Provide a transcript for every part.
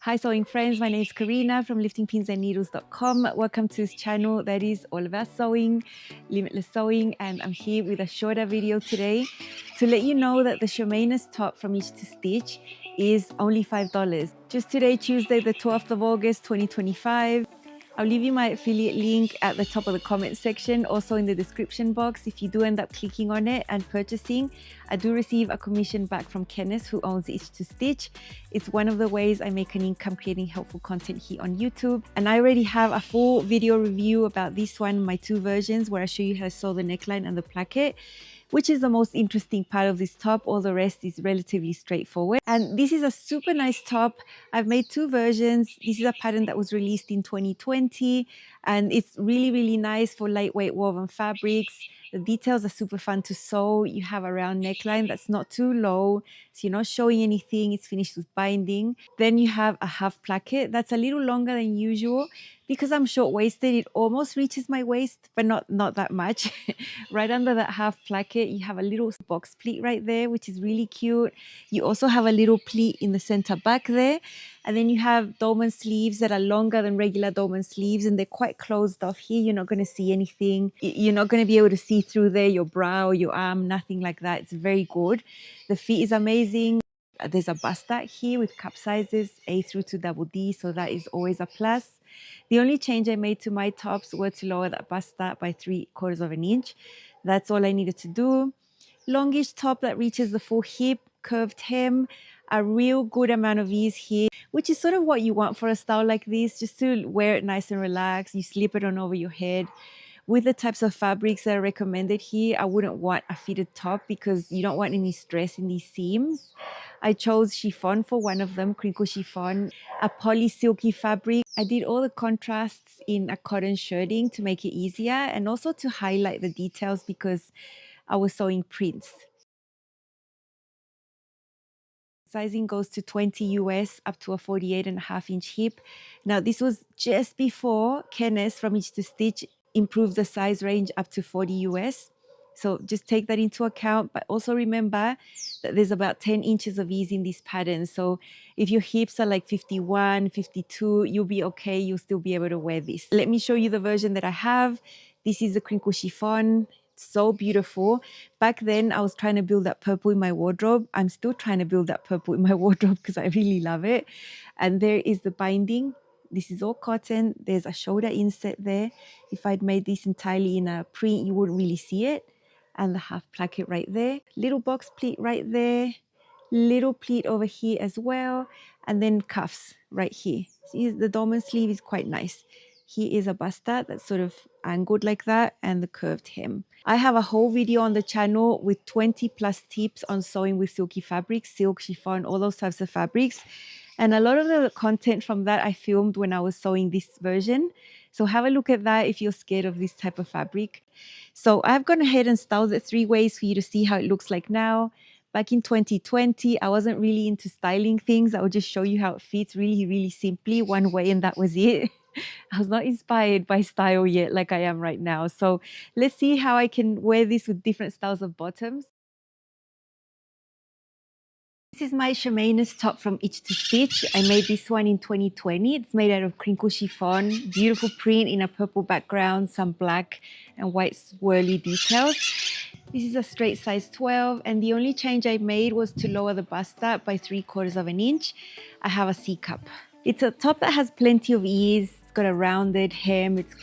Hi sewing friends, my name is Karina from liftingpinsandneedles.com. Welcome to this channel that is all about sewing, limitless sewing, and I'm here with a shorter video today to let you know that the Chemainus top from Itch to Stitch is only $5. Just today, Tuesday the 12th of August 2025. I'll leave you my affiliate link at the top of the comment section, also in the description box. If you do end up clicking on it and purchasing, I do receive a commission back from Chemainus, who owns Itch to Stitch. It's one of the ways I make an income creating helpful content here on YouTube. And I already have a full video review about this one, my two versions, where I show you how to sew the neckline and the placket, which is the most interesting part of this top. All the rest is relatively straightforward. And this is a super nice top. I've made two versions. This is a pattern that was released in 2020, and it's really, really nice for lightweight woven fabrics. The details are super fun to sew. You have a round neckline that's not too low, so you're not showing anything. It's finished with binding. Then you have a half placket that's a little longer than usual. Because I'm short-waisted, it almost reaches my waist, but not that much. Right under that half placket, you have a little box pleat right there, which is really cute. You also have a little pleat in the center back there. And then you have dolman sleeves that are longer than regular dolman sleeves, and they're quite closed off here. You're not going to see anything. You're not going to be able to see through there, your brow, your arm, nothing like that. It's very good. The fit is amazing. There's a bust dart here with cup sizes A through to double D, so that is always a plus. The only change I made to my tops were to lower that bust dart by 3/4 of an inch. That's all I needed to do. Longish top that reaches the full hip, curved hem, a real good amount of ease here, which is sort of what you want for a style like this, just to wear it nice and relaxed. You slip it on over your head. With the types of fabrics that are recommended here, I wouldn't want a fitted top because you don't want any stress in these seams. I chose chiffon for one of them, Crinkle chiffon, a poly silky fabric. I did all the contrasts in a cotton shirting to make it easier and also to highlight the details because I was sewing prints. Sizing goes to 20 US up to a 48.5-inch hip. Now this was just before Chemainus from Itch to Stitch improved the size range up to 40 US. So just take that into account, but also remember that there's about 10 inches of ease in this pattern. So if your hips are like 51, 52, you'll be okay. You'll still be able to wear this. Let me show you the version that I have. This is the Crinkle chiffon. So beautiful. Back then, I was trying to build that purple in my wardrobe. I'm still trying to build that purple in my wardrobe because I really love it. And there is the binding. This is all cotton. There's a shoulder inset there. If I'd made this entirely in a print, you wouldn't really see it. And the half placket right there. Little box pleat right there. Little pleat over here as well. And then cuffs right here. See, the dolman sleeve is quite nice. Here is a bust dart that's sort of angled like that, and the curved hem. I have a whole video on the channel with 20 plus tips on sewing with silky fabrics, silk, chiffon, all those types of fabrics. And a lot of the content from that I filmed when I was sewing this version. So have a look at that if you're scared of this type of fabric. So I've gone ahead and styled it 3 ways for you to see how it looks like now. Back in 2020, I wasn't really into styling things. I would just show you how it fits really, really simply one way, and that was it. I was not inspired by style yet like I am right now. So let's see how I can wear this with different styles of bottoms. This is my Chemainus top from Itch to Stitch. I made this one in 2020. It's made out of Crinkle chiffon. Beautiful print in a purple background, some black and white swirly details. This is a straight size 12, and the only change I made was to lower the bust dart by 3/4 of an inch. I have a C cup. It's a top that has plenty of ease. It's got a rounded hem. It's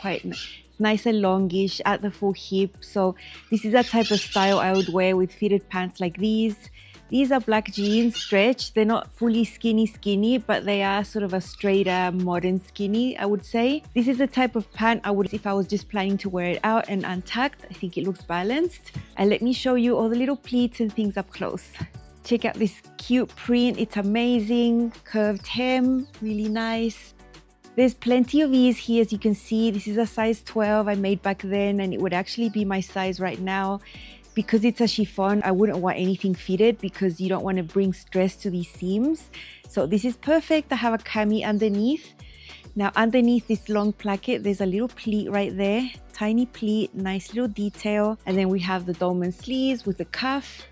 nice and longish at the full hip. So this is a type of style I would wear with fitted pants like these. These are black jeans, stretch. They're not fully skinny, but they are sort of a straighter, modern skinny, I would say. This is the type of pant I would, if I was just planning to wear it out and untucked. I think it looks balanced. And let me show you all the little pleats and things up close. Check out this cute print. It's amazing. Curved hem, really nice. There's plenty of ease here, as you can see. This is a size 12 I made back then, and it would actually be my size right now. Because it's a chiffon, I wouldn't want anything fitted because you don't want to bring stress to these seams. So this is perfect. I have a cami underneath. Now underneath this long placket, there's a little pleat right there. Tiny pleat, nice little detail. And then we have the dolman sleeves with the cuff.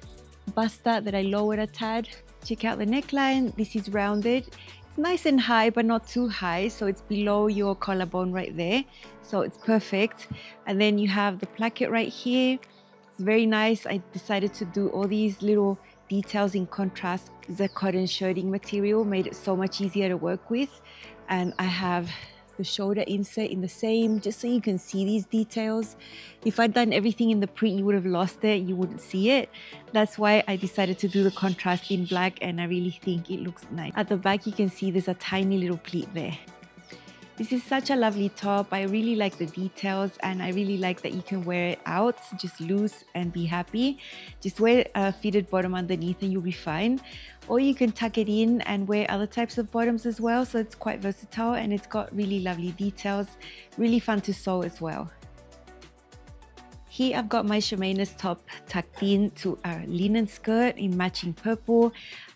Bust dart that I lowered a tad. Check out the neckline. This is rounded. It's nice and high, but not too high. So it's below your collarbone right there. So it's perfect. And then you have the placket right here. It's very nice. I decided to do all these little details in contrast. The cotton shirting material made it so much easier to work with. And I have the shoulder insert in the same, just so you can see these details. If I'd done everything in the print, you would have lost it, you wouldn't see it. That's why I decided to do the contrast in black, and I really think it looks nice. At the back you can see there's a tiny little pleat there. This is such a lovely top. I really like the details, and I really like that you can wear it out just loose and be happy. Just wear a fitted bottom underneath and you'll be fine. Or you can tuck it in and wear other types of bottoms as well. So it's quite versatile and it's got really lovely details. Really fun to sew as well. Here I've got my Chemainus top tucked in to a linen skirt in matching purple.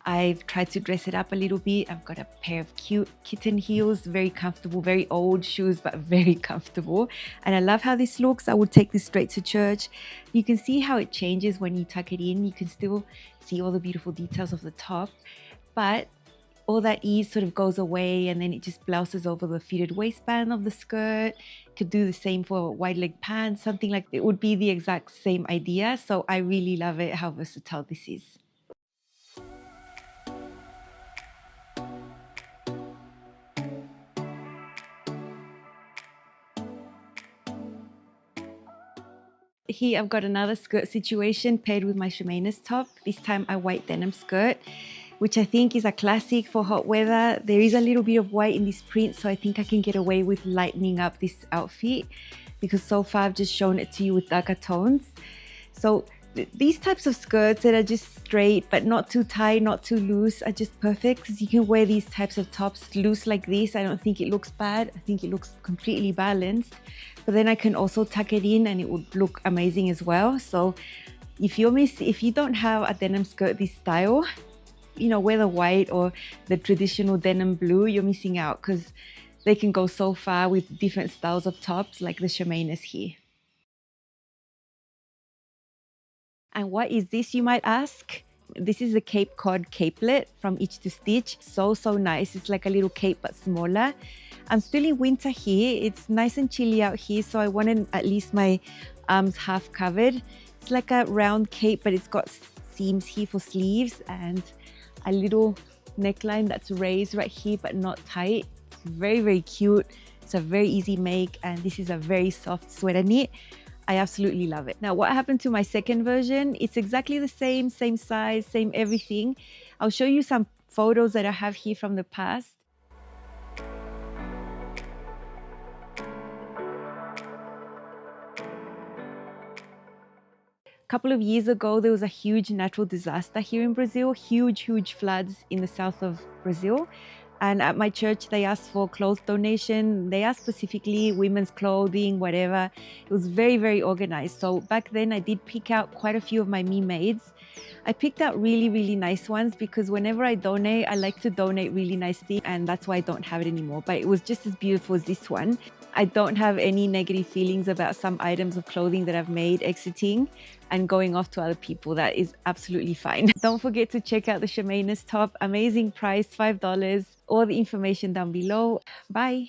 I've tried to dress it up a little bit. I've got a pair of cute kitten heels, very comfortable, very old shoes, but very comfortable. And I love how this looks. I would take this straight to church. You can see how it changes when you tuck it in. You can still see all the beautiful details of the top, but all that ease sort of goes away, and then it just blouses over the fitted waistband of the skirt. Could do the same for wide leg pants, something like it would be the exact same idea. So I really love it, how versatile this is. Here I've got another skirt situation paired with my Chemainus top, this time a white denim skirt, which I think is a classic for hot weather. There is a little bit of white in this print, so I think I can get away with lightening up this outfit, because so far I've just shown it to you with darker tones. So these types of skirts that are just straight but not too tight, not too loose, are just perfect, because you can wear these types of tops loose like this. I don't think it looks bad. I think it looks completely balanced, but then I can also tuck it in and it would look amazing as well. So if you don't have a denim skirt this style, you know, wear the white or the traditional denim blue, you're missing out, because they can go so far with different styles of tops like the Chemainus here. And what is this, you might ask? This is the Cape Cod capelet from Itch to Stitch. So nice. It's like a little cape but smaller. I'm still in winter here. It's nice and chilly out here, so I wanted at least my arms half covered. It's like a round cape, but it's got seams here for sleeves and a little neckline that's raised right here but not tight. It's very cute. It's a very easy make, and this is a very soft sweater knit. I absolutely love it. Now, what happened to my second version? It's exactly the same size, same everything. I'll show you some photos that I have here from the past. A couple of years ago, there was a huge natural disaster here in Brazil, huge floods in the south of Brazil. And at my church, they asked for clothes donation. They asked specifically women's clothing, whatever. It was very organized. So back then I did pick out quite a few of my me-mades. I picked out really nice ones, because whenever I donate, I like to donate really nice things, and that's why I don't have it anymore. But it was just as beautiful as this one. I don't have any negative feelings about some items of clothing that I've made exiting and going off to other people. That is absolutely fine. Don't forget to check out the Chemainus top. Amazing price, $5. All the information down below. Bye.